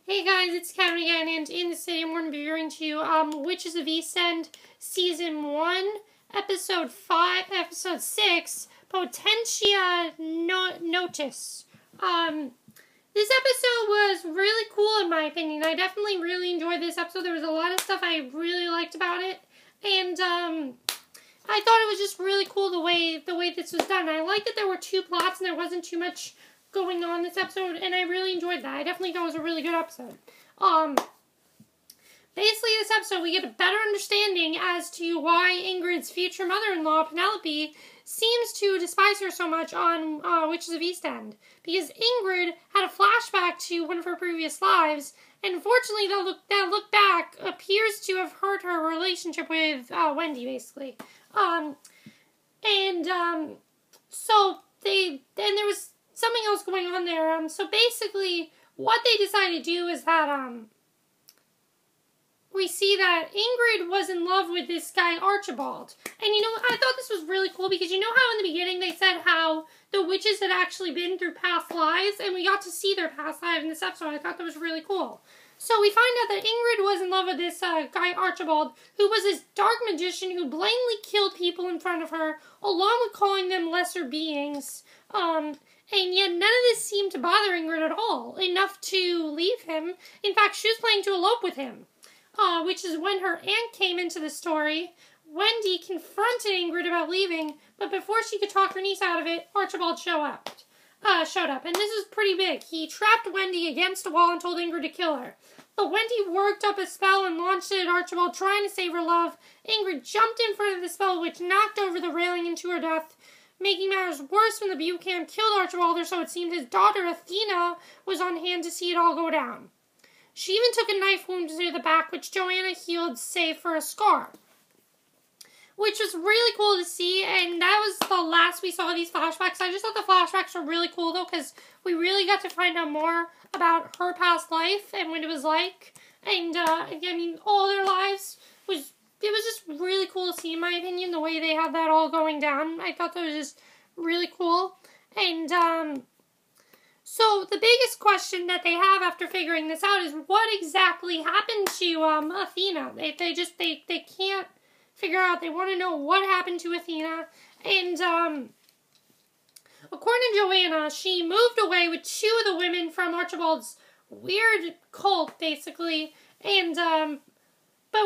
Hey guys, it's Kevin again, and in this video I'm going to be reviewing to you Witches of East End, Season 1, Episode 6, Potentia Noctis. This episode was really cool in my opinion. I definitely really enjoyed this episode. There was a lot of stuff I really liked about it, and I thought it was just really cool the way this was done. I liked that there were two plots and there wasn't too much going on this episode, and I really enjoyed that. I definitely thought it was a really good episode. Basically this episode we get a better understanding as to why Ingrid's future mother-in-law, Penelope, seems to despise her so much on Witches of East End. Because Ingrid had a flashback to one of her previous lives, and unfortunately that look back appears to have hurt her relationship with Wendy, basically. So there was something else going on there. So basically, what they decided to do is that, we see that Ingrid was in love with this guy, Archibald. And you know, I thought this was really cool because you know how in the beginning they said how the witches had actually been through past lives, and we got to see their past lives in this episode. I thought that was really cool. So we find out that Ingrid was in love with this guy, Archibald, who was this dark magician who blatantly killed people in front of her, along with calling them lesser beings. And yet none of this seemed to bother Ingrid at all, enough to leave him. In fact, she was planning to elope with him. Which is when her aunt came into the story. Wendy confronted Ingrid about leaving, but before she could talk her niece out of it, Archibald showed up. And this was pretty big. He trapped Wendy against a wall and told Ingrid to kill her. But Wendy worked up a spell and launched it at Archibald, trying to save her love. Ingrid jumped in front of the spell, which knocked over the railing into her death. Making matters worse, when the Buchan killed Archibald, or so it seemed, his daughter Athena was on hand to see it all go down. She even took a knife wound to the back, which Joanna healed, save for a scar. Which was really cool to see, and that was the last we saw of these flashbacks. I just thought the flashbacks were really cool, though, because we really got to find out more about her past life and what it was like. And, I mean, all their lives was just really cool to see, in my opinion, the way they had that all going down. I thought that was just really cool. And, so the biggest question that they have after figuring this out is what exactly happened to Athena. They can't figure out. They want to know what happened to Athena. And according to Joanna, she moved away with two of the women from Archibald's weird cult, basically. And but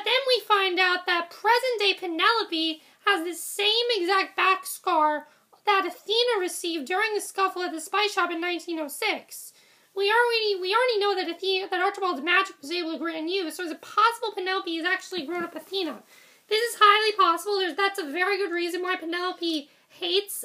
then we find out that present-day Penelope has the same exact back scar that Athena received during the scuffle at the spice shop in 1906. We already know that Archibald's magic was able to grant you, so is it possible Penelope is actually grown up Athena? This is highly possible. That's a very good reason why Penelope hates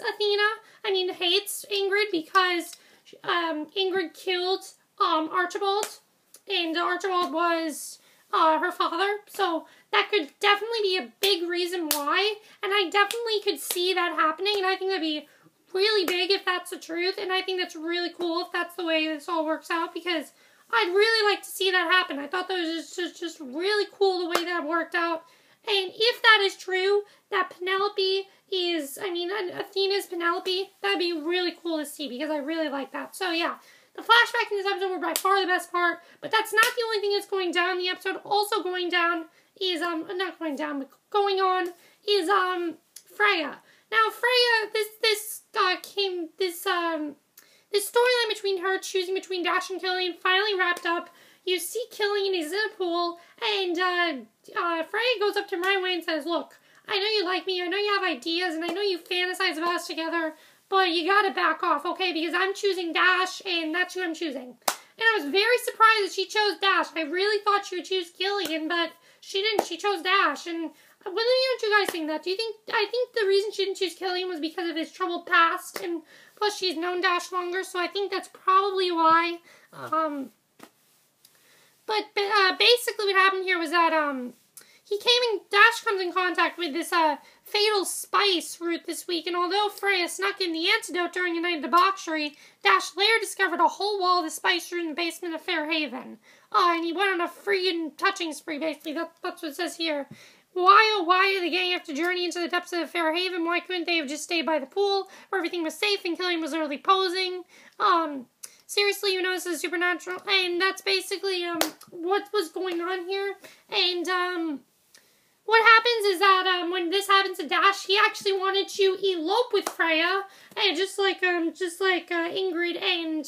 hates Ingrid, because Ingrid killed Archibald, and Archibald was her father, so that could definitely be a big reason why, and I definitely could see that happening, and I think that'd be really big if that's the truth, and I think that's really cool if that's the way this all works out, because I'd really like to see that happen. I thought that was just really cool the way that worked out, and if that is true, that Penelope is, Athena's Penelope, that'd be really cool to see, because I really like that. So yeah. The flashback in this episode were by far the best part, but that's not the only thing that's going down in the episode. Also going down is, going on is, Freya. Now, Freya, this storyline between her choosing between Dash and Killian finally wrapped up. You see Killian is in a pool, and, Freya goes up to him right away and says, "Look, I know you like me, I know you have ideas, and I know you fantasize about us together, but you gotta back off, okay? Because I'm choosing Dash, and that's who I'm choosing." And I was very surprised that she chose Dash. I really thought she would choose Killian, but she didn't. She chose Dash. And what do you guys think that? I think the reason she didn't choose Killian was because of his troubled past, and plus she's known Dash longer, so I think that's probably why. Basically what happened here was that, Dash comes in contact with this, fatal spice root this week, and although Freya snuck in the antidote during a night of debauchery, Dash later discovered a whole wall of the spice root in the basement of Fairhaven. And he went on a free and touching spree, basically. That's what it says here. Why, oh why, did the gang have to journey into the depths of Fairhaven? Why couldn't they have just stayed by the pool, where everything was safe and Killian was literally posing? seriously, you know this is supernatural. And that's basically, what was going on here. And, what happens is that, when this happens to Dash, he actually wanted to elope with Freya, and just like Ingrid and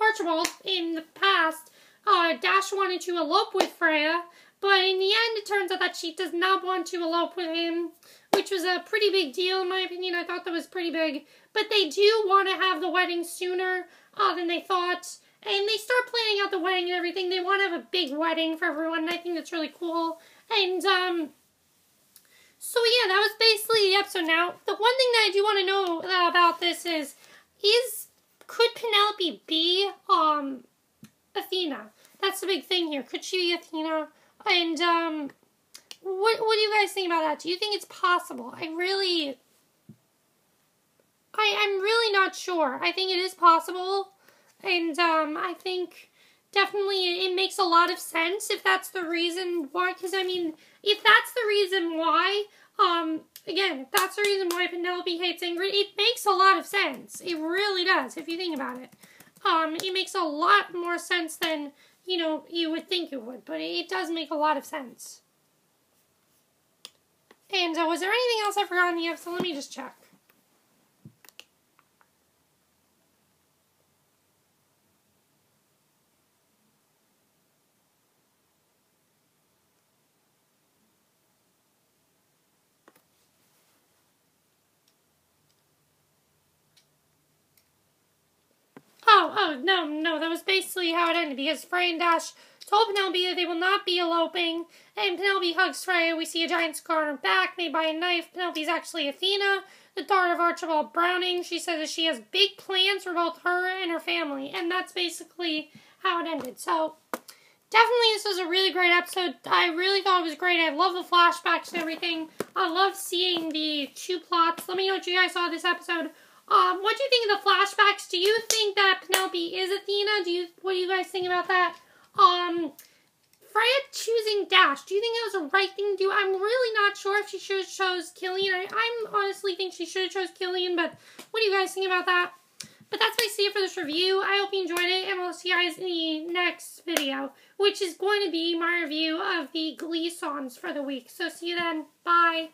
Archibald in the past, Dash wanted to elope with Freya, but in the end, it turns out that she does not want to elope with him, which was a pretty big deal, in my opinion. I thought that was pretty big, but they do want to have the wedding sooner than they thought. And they start planning out the wedding and everything. They want to have a big wedding for everyone, and I think that's really cool. And, so yeah, that was basically the episode. Now, the one thing that I do want to know about this is could Penelope be, Athena? That's the big thing here. Could she be Athena? And, what do you guys think about that? Do you think it's possible? I'm really not sure. I think it is possible. And, I think definitely it makes a lot of sense if that's the reason why. Because, I mean, if that's the reason why, again, if that's the reason why Penelope hates Ingrid, it makes a lot of sense. It really does, if you think about it. It makes a lot more sense than, you know, you would think it would. But it does make a lot of sense. And, was there anything else I forgot in the episode? Let me just check. No, that was basically how it ended, because Freya and Dash told Penelope that they will not be eloping, and Penelope hugs Freya. We see a giant scar on her back made by a knife. Penelope's actually Athena, the daughter of Archibald Browning. She says that she has big plans for both her and her family, and that's basically how it ended. So, definitely this was a really great episode. I really thought it was great. I love the flashbacks and everything. I love seeing the two plots. Let me know what you guys saw this episode. What do you think of the flashbacks? Do you think that Penelope is Athena? What do you guys think about that? Freya choosing Dash. Do you think that was the right thing to do? I'm really not sure if she should have chose Killian. I honestly think she should have chose Killian, but what do you guys think about that? But that's basically it for this review. I hope you enjoyed it, and I'll see you guys in the next video, which is going to be my review of the Glee songs for the week. So see you then. Bye.